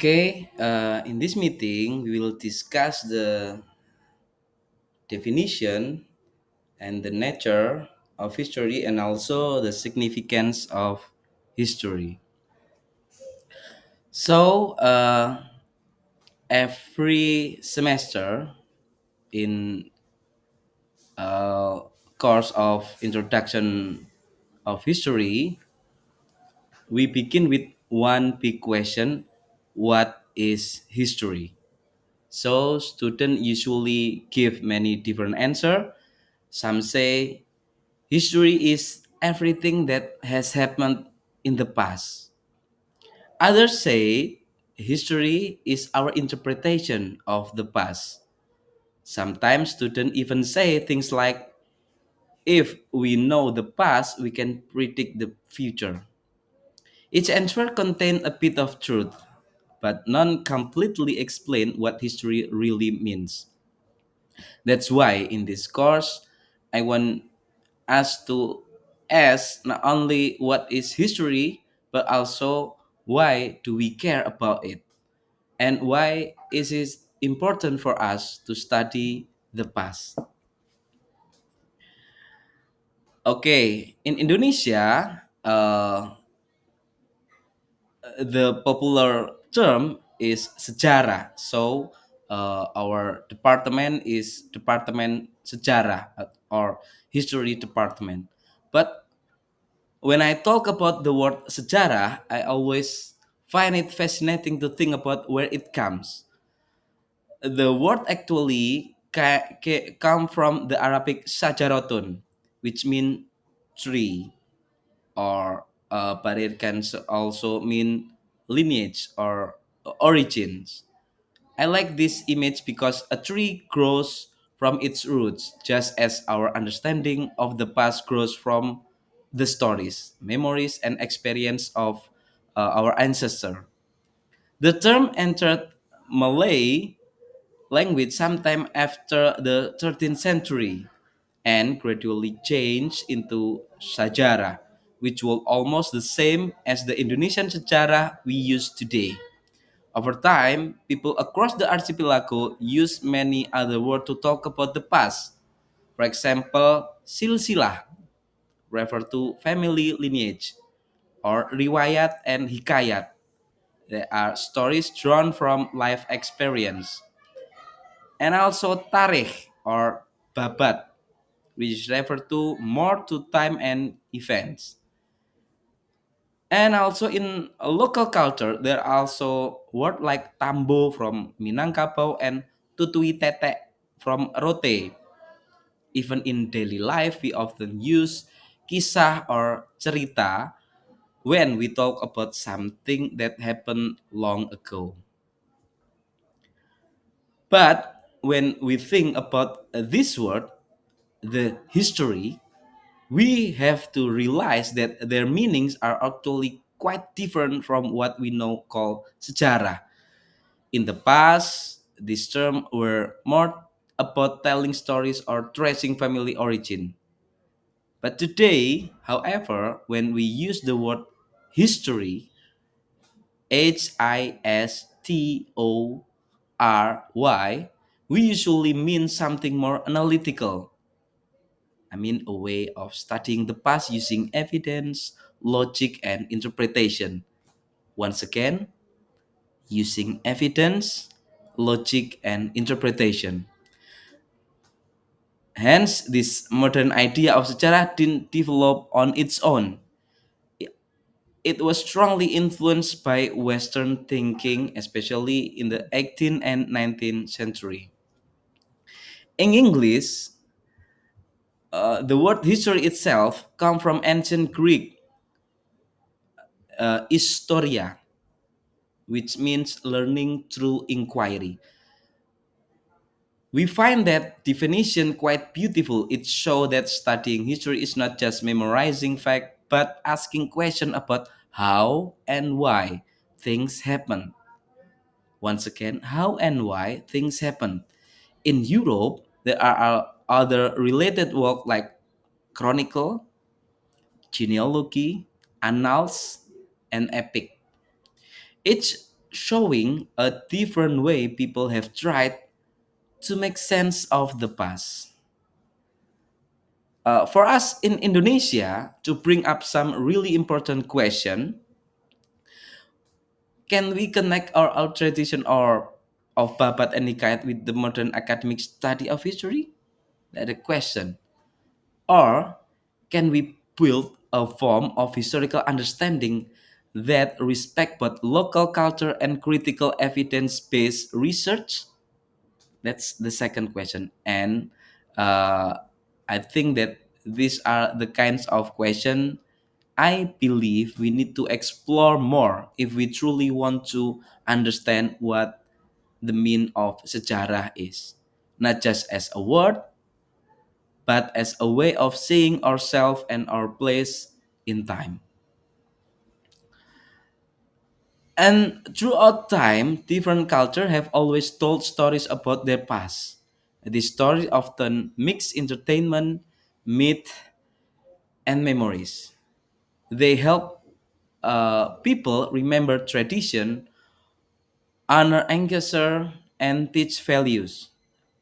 Okay, in this meeting, we will discuss the definition and the nature of history and also the significance of history. So, every semester in uh, course of introduction of history, we begin with one big question: what is history? So, students usually give many different answers. Some say history is everything that has happened in the past. Others say history is our interpretation of the past. Sometimes students even say things like, if we know the past, we can predict the future. Each answer contains a bit of truth, but none completely explain what history really means. That's why in this course, I want us to ask not only what is history, but also why do we care about it? And why is it important for us to study the past? Okay, in Indonesia, the popular term is sejarah. So our department is Departemen Sejarah or History Department. But when I talk about the word sejarah, I always find it fascinating to think about where it comes. The word actually come from the Arabic sajaratun, which mean tree, or but it can also mean lineage or origins. I like this image because a tree grows from its roots, just as our understanding of the past grows from the stories, memories, and experience of our ancestor. The term entered Malay language sometime after the 13th century and gradually changed into Sajara, which was almost the same as the Indonesian sejarah we use today. Over time, people across the archipelago use many other words to talk about the past. For example, silsilah refer to family lineage, or riwayat and hikayat. They are stories drawn from life experience. And also tarikh or babat, which refer to more to time and events. And also in a local culture, there are also words like tambo from Minangkabau and tutui tete from Rote. Even in daily life, we often use kisah or cerita when we talk about something that happened long ago. But when we think about this word, the history, we have to realize that their meanings are actually quite different from what we know called sejarah. In the past, these terms were more about telling stories or tracing family origin. But today, however, when we use the word history, HISTORY, we usually mean something more analytical. I mean, a way of studying the past using evidence, logic, and interpretation. Once again, using evidence, logic, and interpretation. Hence, this modern idea of sejarah didn't develop on its own. It was strongly influenced by Western thinking, especially in the 18th and 19th century. In English, the word history itself comes from ancient Greek historia, which means learning through inquiry. We find that definition quite beautiful. It shows that studying history is not just memorizing fact, but asking questions about how and why things happen. Once again, how and why things happen. In Europe, there are other related work like chronicle, genealogy, annals, and epic. Each showing a different way people have tried to make sense of the past. For us in Indonesia, to bring up some really important question, can we connect our tradition or of Babat and Nikayat with the modern academic study of history? That's a question. Or can we build a form of historical understanding that respect both local culture and critical evidence-based research? That's the second question. And uh, I think that these are the kinds of question I believe we need to explore more if we truly want to understand what the meaning of sejarah is. Not just as a word, but as a way of seeing ourselves and our place in time. And throughout time, different cultures have always told stories about their past. These stories often mix entertainment, myth, and memories. They help people remember tradition, honor ancestors, and teach values.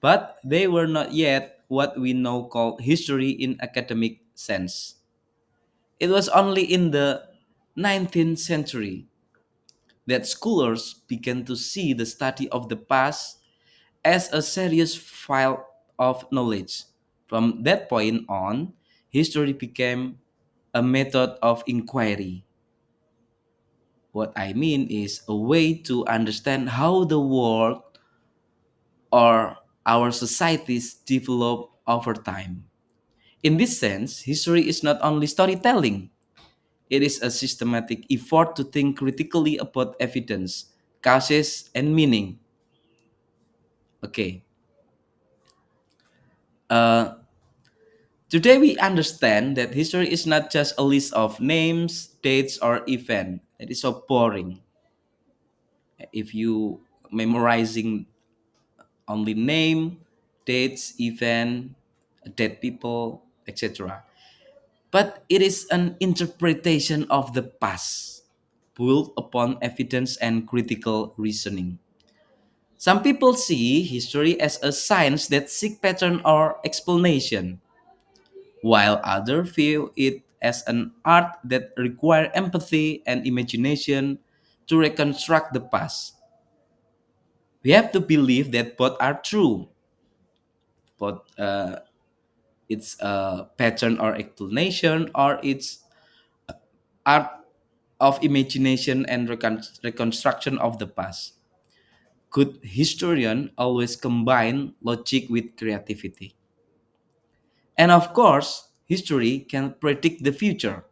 But they were not yet what we now call history in academic sense. It was only in the 19th century that scholars began to see the study of the past as a serious file of knowledge. From that point on, history became a method of inquiry. What I mean is a way to understand how the world or our societies develop over time. In this sense, history is not only storytelling, it is a systematic effort to think critically about evidence, causes, and meaning. Okay. Uh, Today we understand that history is not just a list of names, dates, or events. It is so boring. If you memorizing only name, dates, event, dead people, etc. But it is an interpretation of the past, built upon evidence and critical reasoning. Some people see history as a science that seek pattern or explanation, while others view it as an art that requires empathy and imagination to reconstruct the past. We have to believe that both are true, both it's a pattern or explanation, or it's art of imagination and reconstruction of the past. Good historian always combine logic with creativity. And of course, history can predict the future.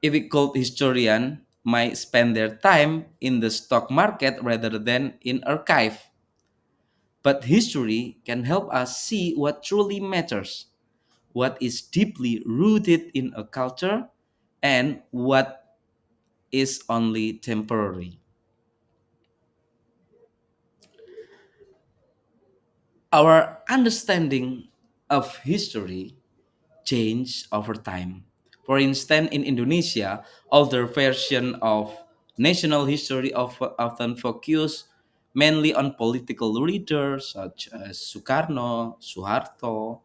If a good historian might spend their time in the stock market rather than in archive. But history can help us see what truly matters, what is deeply rooted in a culture, and what is only temporary. Our understanding of history change over time. For instance, in Indonesia, older version of national history often focus mainly on political leaders such as Sukarno, Suharto,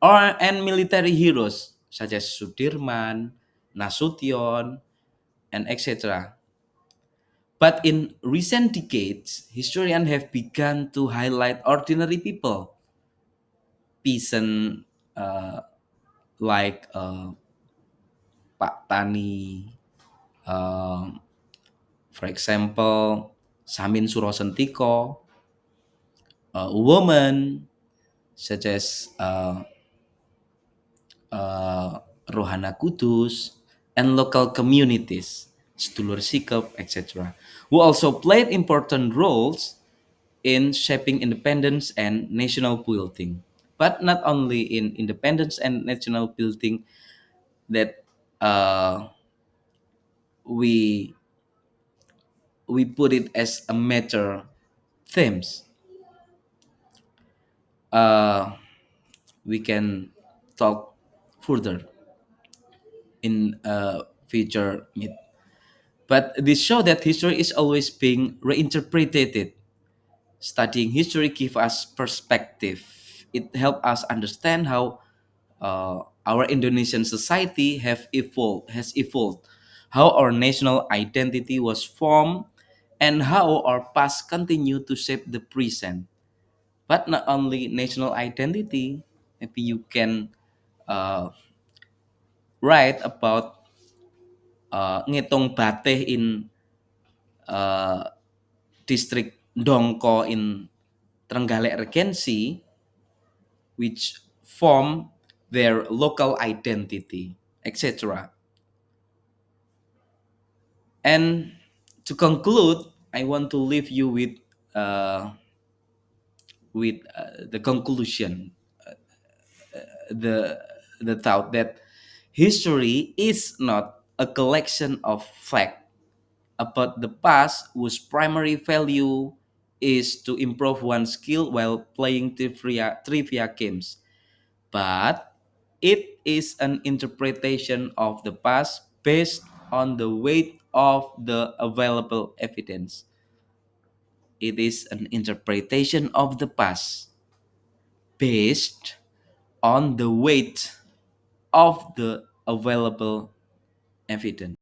or and military heroes such as Sudirman, Nasution, and etc. But in recent decades, historians have begun to highlight ordinary people, peasant uh, like Pak Tani, um, for example, Samin Surosentiko, a woman such as Rohana Kudus, and local communities, Sedulur Sikap, etc., who also played important roles in shaping independence and national building. But not only in independence and national building that uh, we we put it as a major themes. Uh, we can talk further in future meet. But this show that history is always being reinterpreted. Studying history gives us perspective. It helps us understand how our Indonesian society has evolved, how our national identity was formed, and how our past continue to shape the present. But not only national identity, maybe you can uh, write about ngitung bateh in uh, district Dongko in Trenggalek Regency, which form their local identity, etc. And to conclude, I want to leave you uh, with the conclusion, the the thought that history is not a collection of facts about the past whose primary value is to improve one's skill while playing trivia games, but it is an interpretation of the past based on the weight of the available evidence. It is an interpretation of the past based on the weight of the available evidence.